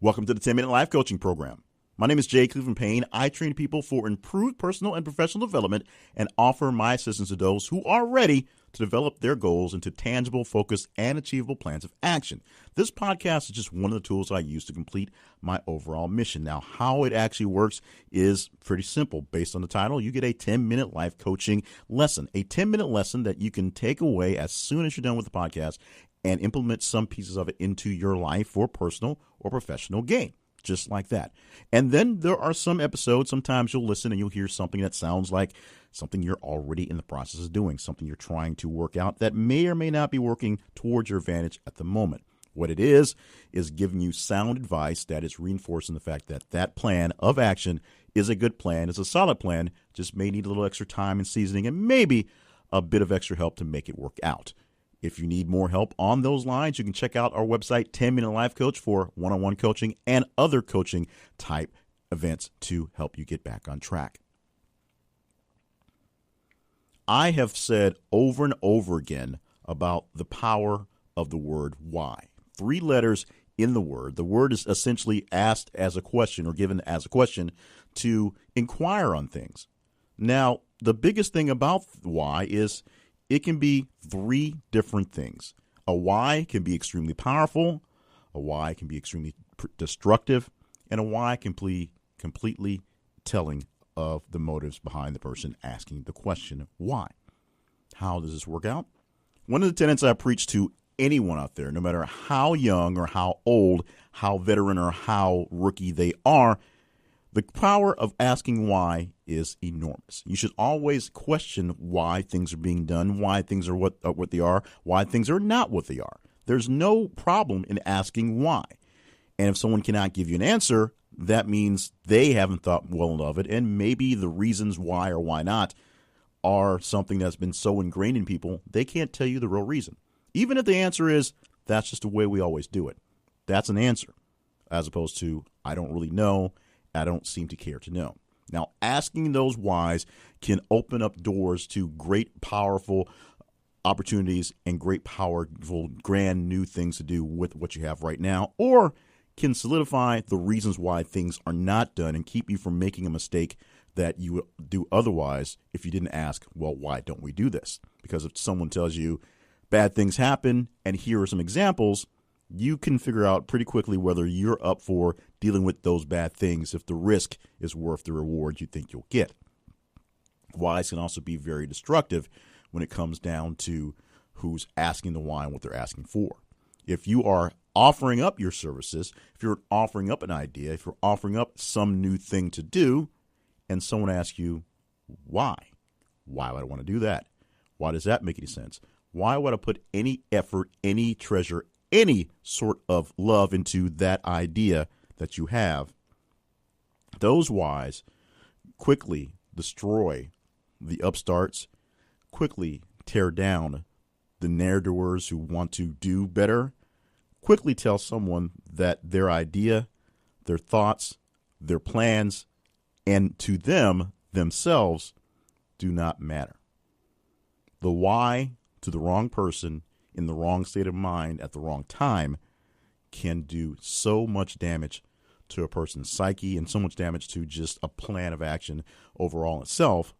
Welcome to the 10-Minute Life Coaching Program. My name is Jay Cleveland Payne. I train people for improved personal and professional development and offer my assistance to those who are ready to develop their goals into tangible, focused, and achievable plans of action. This podcast is just one of the tools I use to complete my overall mission. Now, how it actually works is pretty simple. Based on the title, you get a 10-minute life coaching lesson, a 10-minute lesson that you can take away as soon as you're done with the podcast and implement some pieces of it into your life for personal or professional gain, just like that. And then there are some episodes, sometimes you'll listen and you'll hear something that sounds like something you're already in the process of doing, something you're trying to work out that may or may not be working towards your advantage at the moment. What it is giving you sound advice that is reinforcing the fact that that plan of action is a good plan, is a solid plan, just may need a little extra time and seasoning and maybe a bit of extra help to make it work out. If you need more help on those lines, you can check out our website, 10-Minute Life Coach, for one-on-one coaching and other coaching type events to help you get back on track. I have said over and over again about the power of the word why. 3 letters in the word. The word is essentially asked as a question or given as a question to inquire on things. Now, the biggest thing about why is it can be 3 different things. A why can be extremely powerful, a why can be extremely destructive, and a why can be completely telling of the motives behind the person asking the question, why? How does this work out? One of the tenets I preach to anyone out there, no matter how young or how old, how veteran or how rookie they are, the power of asking why is enormous. You should always question why things are being done, why things are what they are, why things are not what they are. There's no problem in asking why. And if someone cannot give you an answer, that means they haven't thought well of it, and maybe the reasons why or why not are something that's been so ingrained in people, they can't tell you the real reason. Even if the answer is, that's just the way we always do it. That's an answer, as opposed to, I don't really know, I don't seem to care to know. Now, asking those whys can open up doors to great, powerful opportunities and great, powerful, grand new things to do with what you have right now, or can solidify the reasons why things are not done and keep you from making a mistake that you would do otherwise if you didn't ask, well, why don't we do this? Because if someone tells you bad things happen and here are some examples, you can figure out pretty quickly whether you're up for dealing with those bad things if the risk is worth the reward you think you'll get. Whys can also be very destructive when it comes down to who's asking the why and what they're asking for. If you are offering up your services, if you're offering up an idea, if you're offering up some new thing to do, and someone asks you, why? Why would I want to do that? Why does that make any sense? Why would I put any effort, any treasure, any sort of love into that idea that you have? Those whys quickly destroy the upstarts, quickly tear down the ne'er-do-wells who want to do better, quickly tell someone that their idea, their thoughts, their plans, and to them, themselves, do not matter. The why to the wrong person in the wrong state of mind at the wrong time can do so much damage to a person's psyche and so much damage to just a plan of action overall itself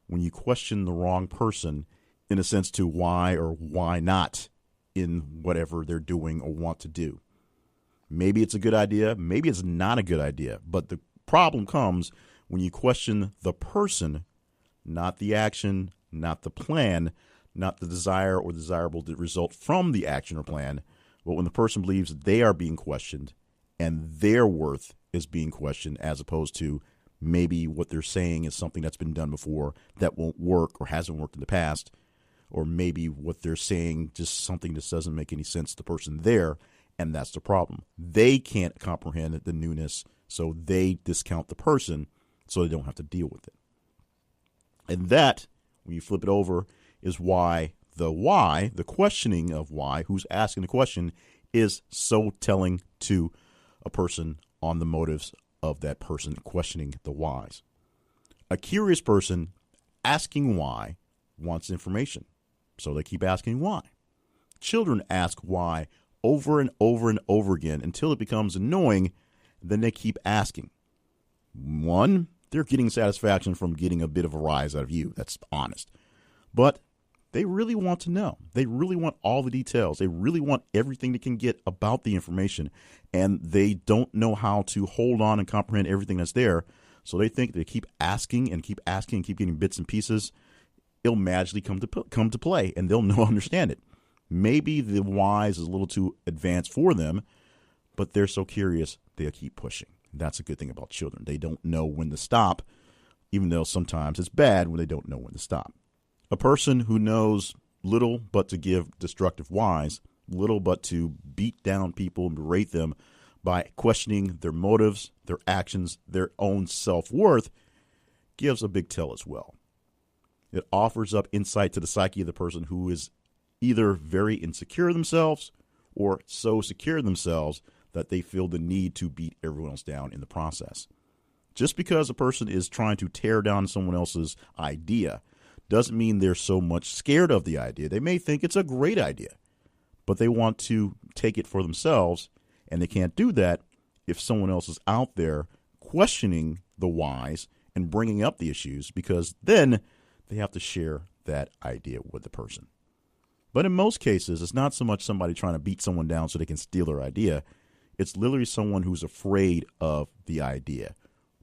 when you question the wrong person in a sense to why or why not in whatever they're doing or want to do. Maybe it's a good idea, maybe it's not a good idea, but the problem comes when you question the person, not the action, not the plan, not the desire or desirable result from the action or plan, but when the person believes they are being questioned and their worth is being questioned as opposed to maybe what they're saying is something that's been done before that won't work or hasn't worked in the past, or maybe what they're saying just something that doesn't make any sense to the person there, and that's the problem. They can't comprehend the newness, so they discount the person so they don't have to deal with it. And that, when you flip it over, is why, the questioning of why, who's asking the question, is so telling to a person on the motives of that person questioning the whys. A curious person asking why wants information, so they keep asking why. Children ask why over and over and over again until it becomes annoying Then they keep asking. One, they're getting satisfaction from getting a bit of a rise out of you. That's honest. But they really want to know. They really want all the details. They really want everything they can get about the information. And they don't know how to hold on and comprehend everything that's there. So they think they keep asking and keep asking and keep getting bits and pieces. It'll magically come to play, and they'll understand it. Maybe the whys is a little too advanced for them, but they're so curious, they'll keep pushing. That's a good thing about children. They don't know when to stop, even though sometimes it's bad when they don't know when to stop. A person who knows little but to give destructive whys, little but to beat down people and berate them by questioning their motives, their actions, their own self-worth, gives a big tell as well. It offers up insight to the psyche of the person who is either very insecure themselves or so secure themselves that they feel the need to beat everyone else down in the process. Just because a person is trying to tear down someone else's idea doesn't mean they're so much scared of the idea. They may think it's a great idea, but they want to take it for themselves, and they can't do that if someone else is out there questioning the whys and bringing up the issues, because then they have to share that idea with the person. But in most cases, it's not so much somebody trying to beat someone down so they can steal their idea. It's literally someone who's afraid of the idea,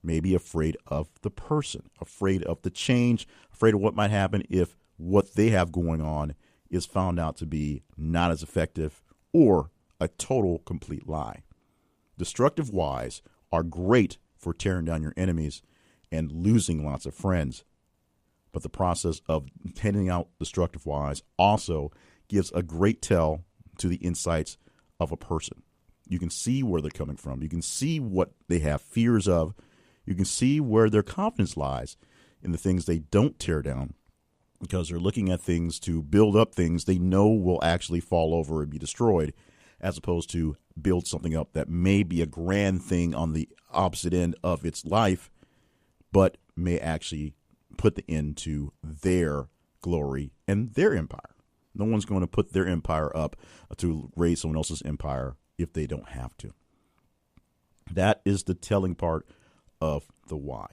maybe afraid of the person, afraid of the change, afraid of what might happen if what they have going on is found out to be not as effective or a total complete lie. Destructive whys are great for tearing down your enemies and losing lots of friends. But the process of handing out destructive whys also gives a great tell to the insights of a person. You can see where they're coming from. You can see what they have fears of. You can see where their confidence lies in the things they don't tear down, because they're looking at things to build up things they know will actually fall over and be destroyed, as opposed to build something up that may be a grand thing on the opposite end of its life, but may actually put the end to their glory and their empire. No one's going to put their empire up to raise someone else's empire if they don't have to. That is the telling part of the why.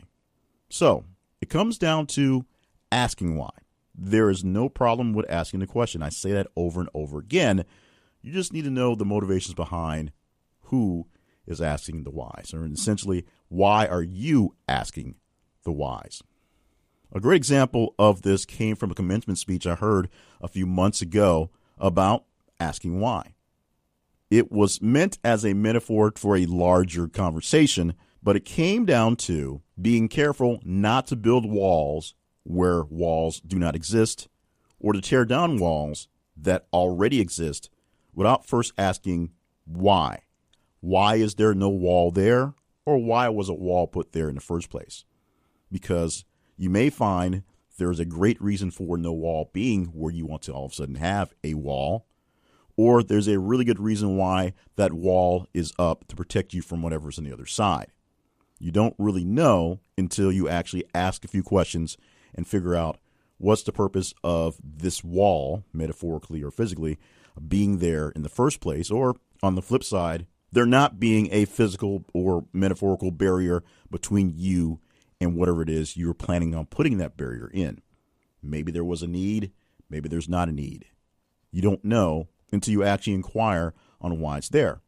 So it comes down to asking why. There is no problem with asking the question. I say that over and over again. You just need to know the motivations behind who is asking the whys, or essentially, why are you asking the whys? A great example of this came from a commencement speech I heard a few months ago about asking why. It was meant as a metaphor for a larger conversation, but it came down to being careful not to build walls where walls do not exist, or to tear down walls that already exist without first asking why. Why is there no wall there? Or why was a wall put there in the first place? Because you may find there's a great reason for no wall being where you want to all of a sudden have a wall, or there's a really good reason why that wall is up to protect you from whatever's on the other side. You don't really know until you actually ask a few questions and figure out what's the purpose of this wall, metaphorically or physically, being there in the first place, or on the flip side, there not being a physical or metaphorical barrier between you and whatever it is you're planning on putting that barrier in. Maybe there was a need, maybe there's not a need. You don't know until you actually inquire on why it's there.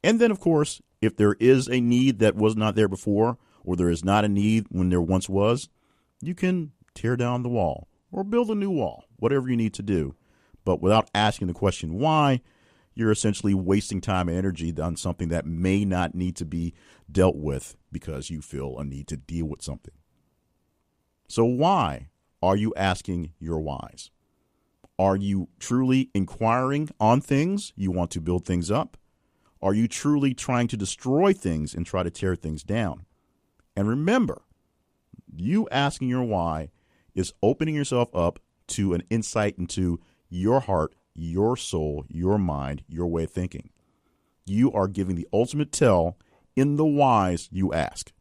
And then, of course, if there is a need that was not there before, or there is not a need when there once was, you can tear down the wall or build a new wall, whatever you need to do. But without asking the question why, you're essentially wasting time and energy on something that may not need to be dealt with because you feel a need to deal with something. So why are you asking your whys? Are you truly inquiring on things? You want to build things up? Are you truly trying to destroy things and try to tear things down? And remember, you asking your why is opening yourself up to an insight into your heart, your soul, your mind, your way of thinking. You are giving the ultimate tell in the whys you ask.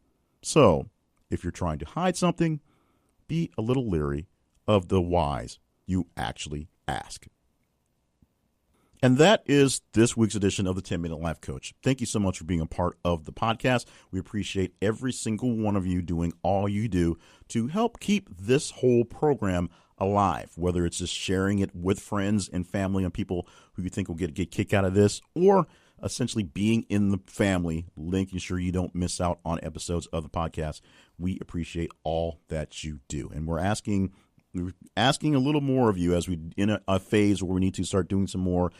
So, if you're trying to hide something, be a little leery of the whys you actually ask. And that is this week's edition of the 10-Minute Life Coach. Thank you so much for being a part of the podcast. We appreciate every single one of you doing all you do to help keep this whole program alive, whether it's just sharing it with friends and family and people who you think will get a kick out of this, or essentially being in the family, making sure you don't miss out on episodes of the podcast. We appreciate all that you do. And we're asking a little more of you as we in a phase where we need to start doing some more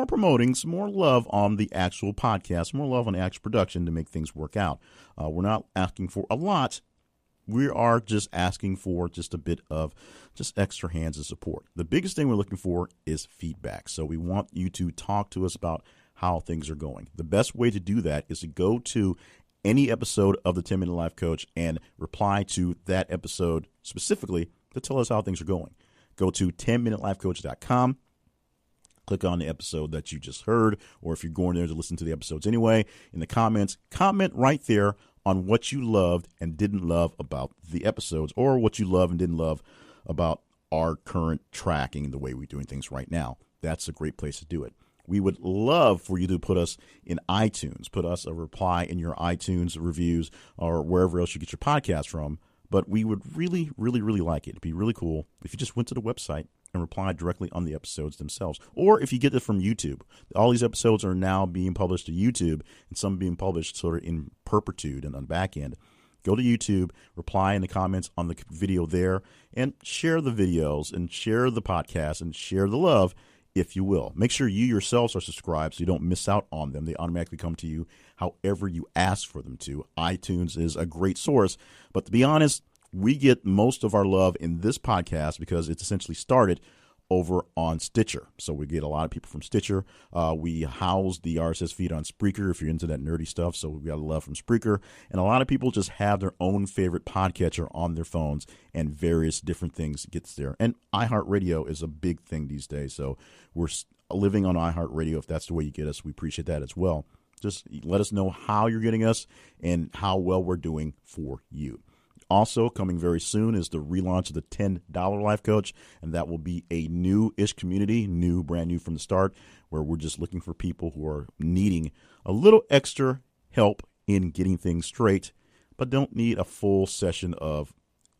promoting, some more love on the actual podcast, more love on the actual production to make things work out. We're not asking for a lot. We are just asking for just a bit of just extra hands of support. The biggest thing we're looking for is feedback. So we want you to talk to us about how things are going. The best way to do that is to go to any episode of the 10-Minute Life Coach and reply to that episode specifically to tell us how things are going. Go to 10minutelifecoach.com. Click on the episode that you just heard, or if you're going there to listen to the episodes anyway, in the comments, comment right there on what you loved and didn't love about the episodes, or what you love and didn't love about our current tracking, the way we're doing things right now. That's a great place to do it. We would love for you to put us in iTunes, put us a reply in your iTunes reviews or wherever else you get your podcast from. But we would really, really, really like it. It'd be really cool if you just went to the website and replied directly on the episodes themselves. Or if you get it from YouTube. All these episodes are now being published to YouTube, and some being published sort of in perpetuity and on the back end. Go to YouTube, reply in the comments on the video there, and share the videos and share the podcast and share the love, if you will. Make sure you yourselves are subscribed so you don't miss out on them. They automatically come to you however you ask for them to. iTunes is a great source, but to be honest, we get most of our love in this podcast because it's essentially started over on Stitcher. So we get a lot of people from Stitcher. We house the RSS feed on Spreaker if you're into that nerdy stuff. So we got a love from Spreaker. And a lot of people just have their own favorite podcatcher on their phones, and various different things gets there. And iHeartRadio is a big thing these days. So we're living on iHeartRadio. If that's the way you get us, we appreciate that as well. Just let us know how you're getting us and how well we're doing for you. Also, coming very soon is the relaunch of the $10 Life Coach, and that will be a new-ish community, brand new from the start, where we're just looking for people who are needing a little extra help in getting things straight, but don't need a full session of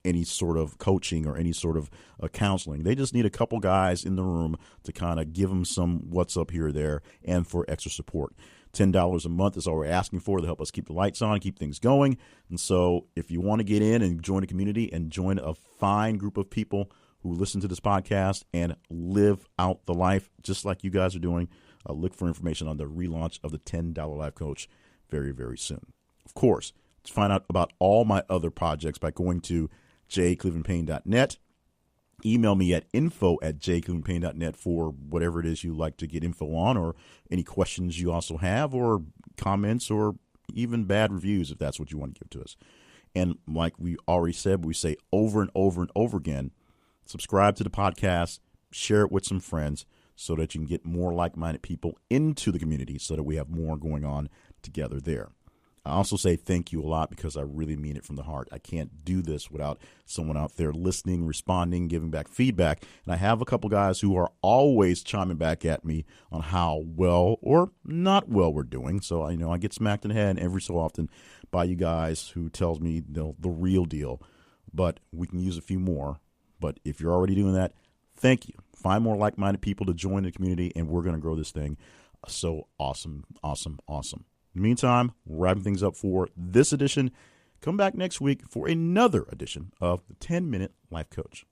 any sort of coaching or any sort of counseling. They just need a couple guys in the room to kind of give them some what's up here or there and for extra support. $10 a month is all we're asking for to help us keep the lights on, keep things going. And so if you want to get in and join a community and join a fine group of people who listen to this podcast and live out the life just like you guys are doing, look for information on the relaunch of the $10 Life Coach very, very soon. Of course, to find out about all my other projects by going to jclevelandpayne.net. Email me at info@jclevelandpayne.net for whatever it is you like to get info on, or any questions you also have, or comments, or even bad reviews if that's what you want to give to us. And like we already said, we say over and over and over again, subscribe to the podcast, share it with some friends so that you can get more like-minded people into the community so that we have more going on together there. I also say thank you a lot because I really mean it from the heart. I can't do this without someone out there listening, responding, giving back feedback. And I have a couple guys who are always chiming back at me on how well or not well we're doing. So I get smacked in the head every so often by you guys who tells me the real deal. But we can use a few more. But if you're already doing that, thank you. Find more like-minded people to join the community, and we're going to grow this thing. So awesome, awesome, awesome. In the meantime, we're wrapping things up for this edition. Come back next week for another edition of the 10-Minute Life Coach.